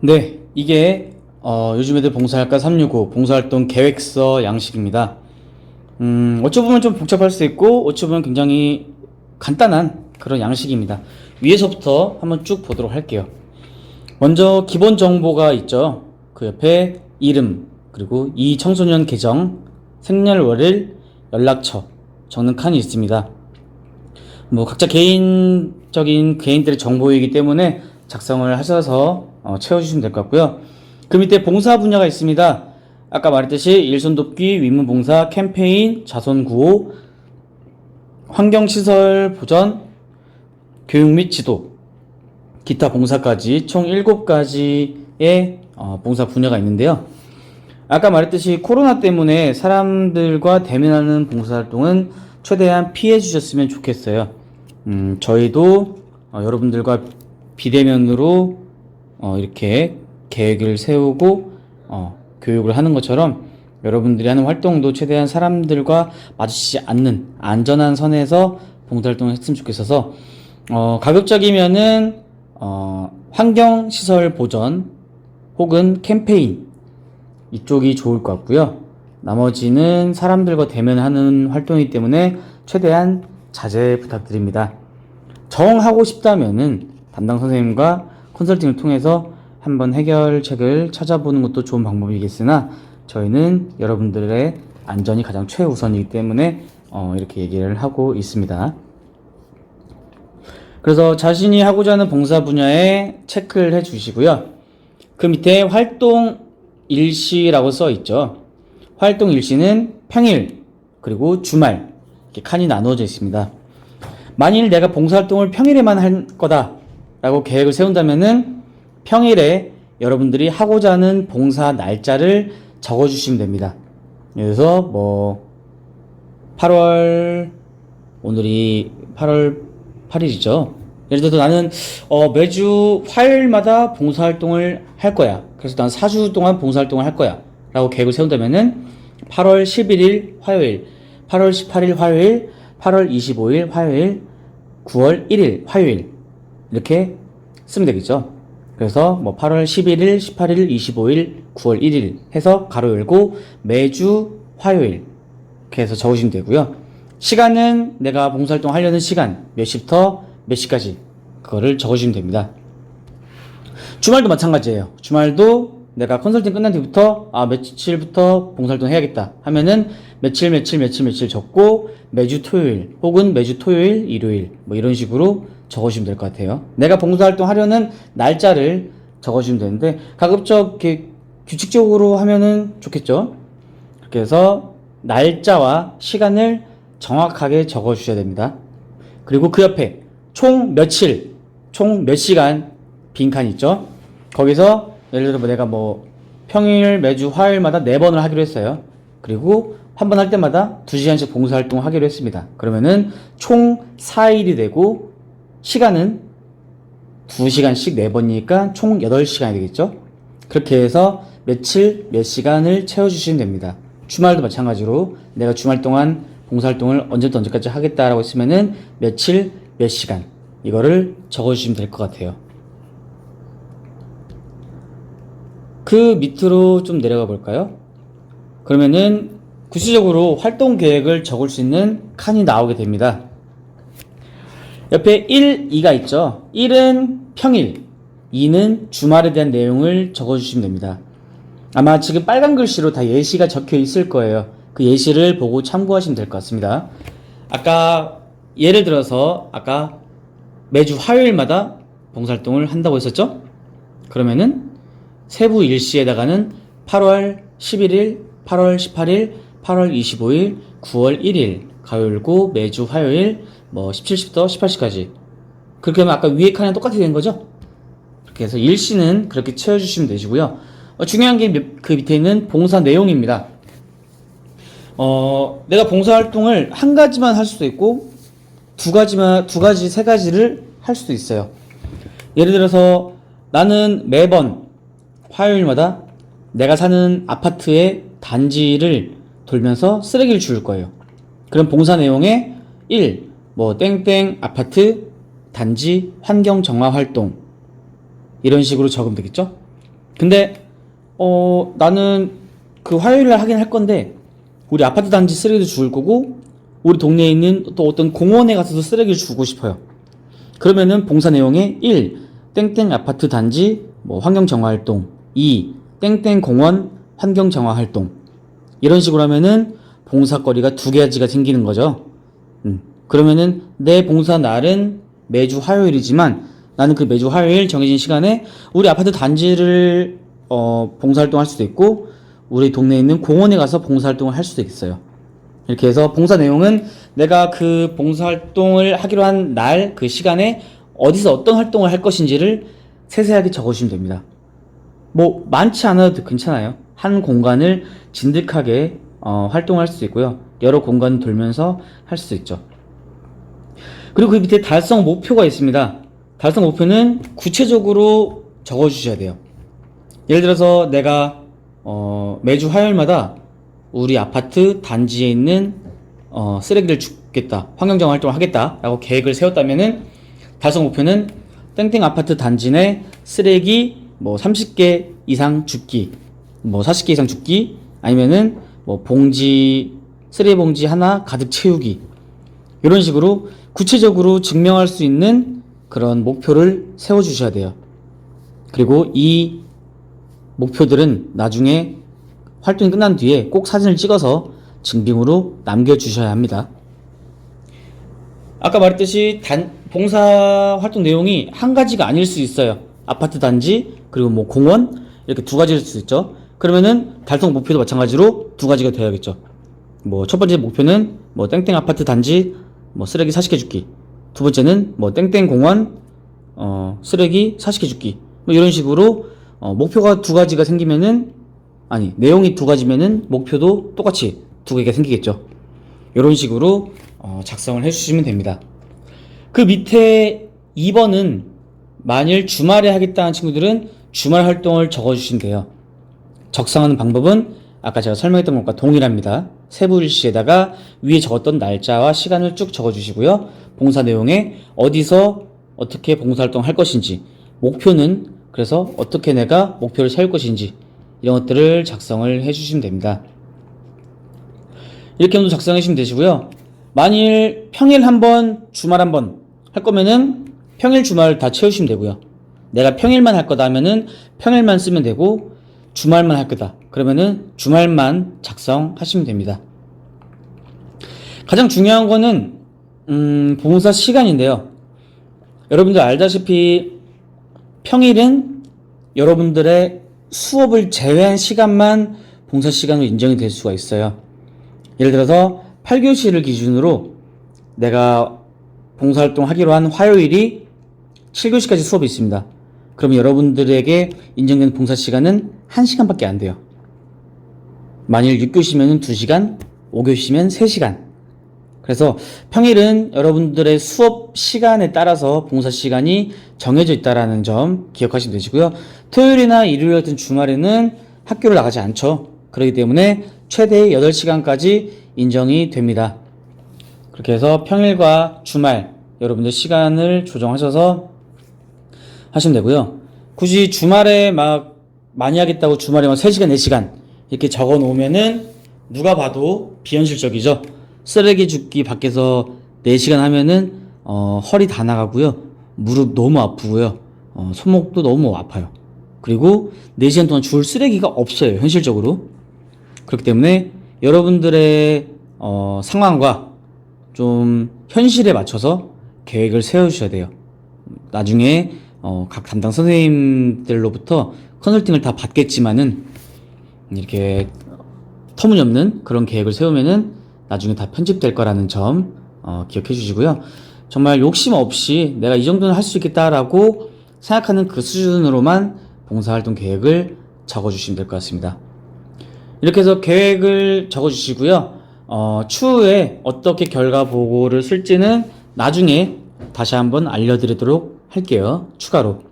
네, 이게 요즘 애들 봉사할까 365 봉사활동 계획서 양식입니다. 어찌 보면 좀 복잡할 수 있고 어찌 보면 굉장히 간단한 그런 양식입니다. 위에서부터 한번 쭉 보도록 할게요. 먼저 기본 정보가 있죠. 그 옆에 이름, 그리고 이 청소년 계정, 생년월일, 연락처 적는 칸이 있습니다. 뭐 각자 개인들의 정보이기 때문에 작성을 하셔서 채워주시면 될 것 같고요. 그 밑에 봉사 분야가 있습니다. 아까 말했듯이 일손 돕기, 위문봉사, 캠페인, 자선구호, 환경시설 보전, 교육 및 지도, 기타 봉사까지 총 7가지의 봉사 분야가 있는데요. 아까 말했듯이 코로나 때문에 사람들과 대면하는 봉사활동은 최대한 피해 주셨으면 좋겠어요. 저희도 여러분들과 비대면으로 이렇게 계획을 세우고 교육을 하는 것처럼 여러분들이 하는 활동도 최대한 사람들과 마주치지 않는 안전한 선에서 봉사활동을 했으면 좋겠어서 가급적이면은 환경시설 보전 혹은 캠페인 이쪽이 좋을 것 같고요. 나머지는 사람들과 대면하는 활동이기 때문에 최대한 자제 부탁드립니다. 정하고 싶다면은 담당 선생님과 컨설팅을 통해서 한번 해결책을 찾아보는 것도 좋은 방법이겠으나 저희는 여러분들의 안전이 가장 최우선이기 때문에 이렇게 얘기를 하고 있습니다. 그래서 자신이 하고자 하는 봉사 분야에 체크를 해 주시고요. 그 밑에 활동 일시라고 써 있죠. 활동 일시는 평일 그리고 주말 이렇게 칸이 나누어져 있습니다. 만일 내가 봉사활동을 평일에만 할 거다 라고 계획을 세운다면은 평일에 여러분들이 하고자 하는 봉사 날짜를 적어 주시면 됩니다. 그래서 뭐 8월 오늘이 8월 8일이죠. 예를 들어서 나는 매주 화요일마다 봉사활동을 할 거야. 그래서 난 4주 동안 봉사활동을 할 거야 라고 계획을 세운다면은 8월 11일 화요일, 8월 18일 화요일, 8월 25일 화요일, 9월 1일 화요일 이렇게 쓰면 되겠죠. 그래서 뭐 8월 11일, 18일, 25일, 9월 1일 해서 가로 열고 매주 화요일 이렇게 해서 적으시면 되고요. 시간은 내가 봉사활동 하려는 시간 몇 시부터 몇 시까지 그거를 적으시면 됩니다. 주말도 마찬가지예요. 주말도 내가 컨설팅 끝난 뒤부터 며칠부터 봉사활동 해야겠다 하면은 며칠 적고 매주 토요일 혹은 매주 토요일 일요일 뭐 이런 식으로 적어주시면 될 것 같아요. 내가 봉사활동 하려는 날짜를 적어주시면 되는데 가급적 이렇게 규칙적으로 하면은 좋겠죠. 그렇게 해서 날짜와 시간을 정확하게 적어주셔야 됩니다. 그리고 그 옆에 총 며칠, 총 몇 시간 빈칸 있죠. 거기서 예를 들어 내가 뭐 평일 매주 화요일마다 4번을 하기로 했어요. 그리고 한 번 할 때마다 2시간씩 봉사활동을 하기로 했습니다. 그러면은 총 4일이 되고 시간은 2시간씩 4번이니까 총 8시간이 되겠죠. 그렇게 해서 며칠 몇 시간을 채워주시면 됩니다. 주말도 마찬가지로 내가 주말 동안 봉사활동을 언제부터 언제까지 하겠다라고 했으면은 며칠 몇 시간 이거를 적어주시면 될 것 같아요. 그 밑으로 좀 내려가 볼까요? 그러면은 구체적으로 활동 계획을 적을 수 있는 칸이 나오게 됩니다. 옆에 1, 2가 있죠. 1은 평일, 2는 주말에 대한 내용을 적어주시면 됩니다. 아마 지금 빨간 글씨로 다 예시가 적혀 있을 거예요. 그 예시를 보고 참고하시면 될 것 같습니다. 아까 예를 들어서 아까 매주 화요일마다 봉사활동을 한다고 했었죠? 그러면은 세부 일시에다가는 8월 11일, 8월 18일, 8월 25일, 9월 1일 가열고 매주 화요일 뭐 17시부터 18시까지 그렇게 하면 아까 위에 칸이랑 똑같이 된 거죠? 그렇게 해서 일시는 그렇게 채워주시면 되시고요. 중요한 게 그 밑에 있는 봉사 내용입니다. 내가 봉사활동을 한 가지만 할 수도 있고 두 가지, 세 가지를 할 수도 있어요. 예를 들어서 나는 매번 화요일마다 내가 사는 아파트의 단지를 돌면서 쓰레기를 주울 거예요. 그럼 봉사 내용에 1. 뭐 땡땡 아파트 단지 환경 정화 활동 이런 식으로 적으면 되겠죠? 근데 나는 그 화요일날 하긴 할 건데 우리 아파트 단지 쓰레기도 주울 거고 우리 동네에 있는 또 어떤 공원에 가서도 쓰레기를 주고 싶어요. 그러면은 봉사 내용에 1. 땡땡 아파트 단지 뭐 환경 정화 활동, 2. 땡땡 공원 환경 정화 활동. 이런 식으로 하면은 봉사거리가 두 가지가 생기는 거죠. 그러면은 내 봉사 날은 매주 화요일이지만 나는 그 매주 화요일 정해진 시간에 우리 아파트 단지를 봉사활동 할 수도 있고 우리 동네에 있는 공원에 가서 봉사활동을 할 수도 있어요. 이렇게 해서 봉사 내용은 내가 그 봉사활동을 하기로 한 날 그 시간에 어디서 어떤 활동을 할 것인지를 세세하게 적어주시면 됩니다. 뭐 많지 않아도 괜찮아요. 한 공간을 진득하게 활동할 수 있고요. 여러 공간을 돌면서 할 수 있죠. 그리고 그 밑에 달성 목표가 있습니다. 달성 목표는 구체적으로 적어주셔야 돼요. 예를 들어서 내가 매주 화요일마다 우리 아파트 단지에 있는 쓰레기를 줍겠다, 환경정화 활동을 하겠다 라고 계획을 세웠다면은 달성 목표는 땡땡 아파트 단지 내 쓰레기 뭐 30개 이상 줍기, 뭐 40개 이상 줍기, 아니면은 뭐 쓰레기 봉지 하나 가득 채우기, 이런 식으로 구체적으로 증명할 수 있는 그런 목표를 세워주셔야 돼요. 그리고 이 목표들은 나중에 활동이 끝난 뒤에 꼭 사진을 찍어서 증빙으로 남겨주셔야 합니다. 아까 말했듯이 봉사 활동 내용이 한 가지가 아닐 수 있어요. 아파트 단지 그리고 뭐 공원 이렇게 두 가지일 수 있죠. 그러면은 달성 목표도 마찬가지로 두 가지가 되어야겠죠. 뭐 첫 번째 목표는 뭐 땡땡 아파트 단지 뭐 쓰레기 40개 줍기, 두 번째는 뭐 땡땡 공원 쓰레기 40개 줍기, 뭐 이런 식으로 목표가 두 가지가 생기면은 내용이 두 가지면은 목표도 똑같이 두 개가 생기겠죠. 이런 식으로 작성을 해주시면 됩니다. 그 밑에 2번은 만일 주말에 하겠다는 친구들은 주말 활동을 적어주시면 돼요. 적성하는 방법은 아까 제가 설명했던 것과 동일합니다. 세부일시에다가 위에 적었던 날짜와 시간을 쭉 적어주시고요. 봉사 내용에 어디서 어떻게 봉사활동 할 것인지, 목표는 그래서 어떻게 내가 목표를 세울 것인지 이런 것들을 작성을 해주시면 됩니다. 이렇게 먼저 작성해 주시면 되시고요. 만일 평일 한번 주말 한번 할 거면은 평일 주말 다 채우시면 되고요. 내가 평일만 할 거다 하면은 평일만 쓰면 되고, 주말만 할 거다 그러면은 주말만 작성하시면 됩니다. 가장 중요한 거는 봉사 시간인데요. 여러분들 알다시피 평일은 여러분들의 수업을 제외한 시간만 봉사 시간으로 인정이 될 수가 있어요. 예를 들어서 8교시를 기준으로 내가 봉사활동 하기로 한 화요일이 7교시까지 수업이 있습니다. 그러면 여러분들에게 인정되는 봉사 시간은 1시간밖에 안 돼요. 만일 6교시면 2시간, 5교시면 3시간. 그래서 평일은 여러분들의 수업 시간에 따라서 봉사 시간이 정해져 있다는 점 기억하시면 되시고요. 토요일이나 일요일 같은 주말에는 학교를 나가지 않죠. 그렇기 때문에 최대 8시간까지 인정이 됩니다. 그렇게 해서 평일과 주말 여러분들 시간을 조정하셔서 하시면 되고요. 굳이 주말에 많이 하겠다고 주말에 3시간, 4시간 이렇게 적어 놓으면은 누가 봐도 비현실적이죠. 쓰레기 줍기 밖에서 4시간 하면은 허리 다 나가고요. 무릎 너무 아프고요. 손목도 너무 아파요. 그리고 4시간 동안 줄 쓰레기가 없어요. 현실적으로. 그렇기 때문에 여러분들의 상황과 좀 현실에 맞춰서 계획을 세워주셔야 돼요. 나중에 각 담당 선생님들로부터 컨설팅을 다 받겠지만은 이렇게 터무니없는 그런 계획을 세우면은 나중에 다 편집될 거라는 점 기억해 주시고요. 정말 욕심 없이 내가 이 정도는 할 수 있겠다라고 생각하는 그 수준으로만 봉사활동 계획을 적어주시면 될 것 같습니다. 이렇게 해서 계획을 적어주시고요. 추후에 어떻게 결과 보고를 쓸지는 나중에 다시 한번 알려드리도록 할게요. 추가로.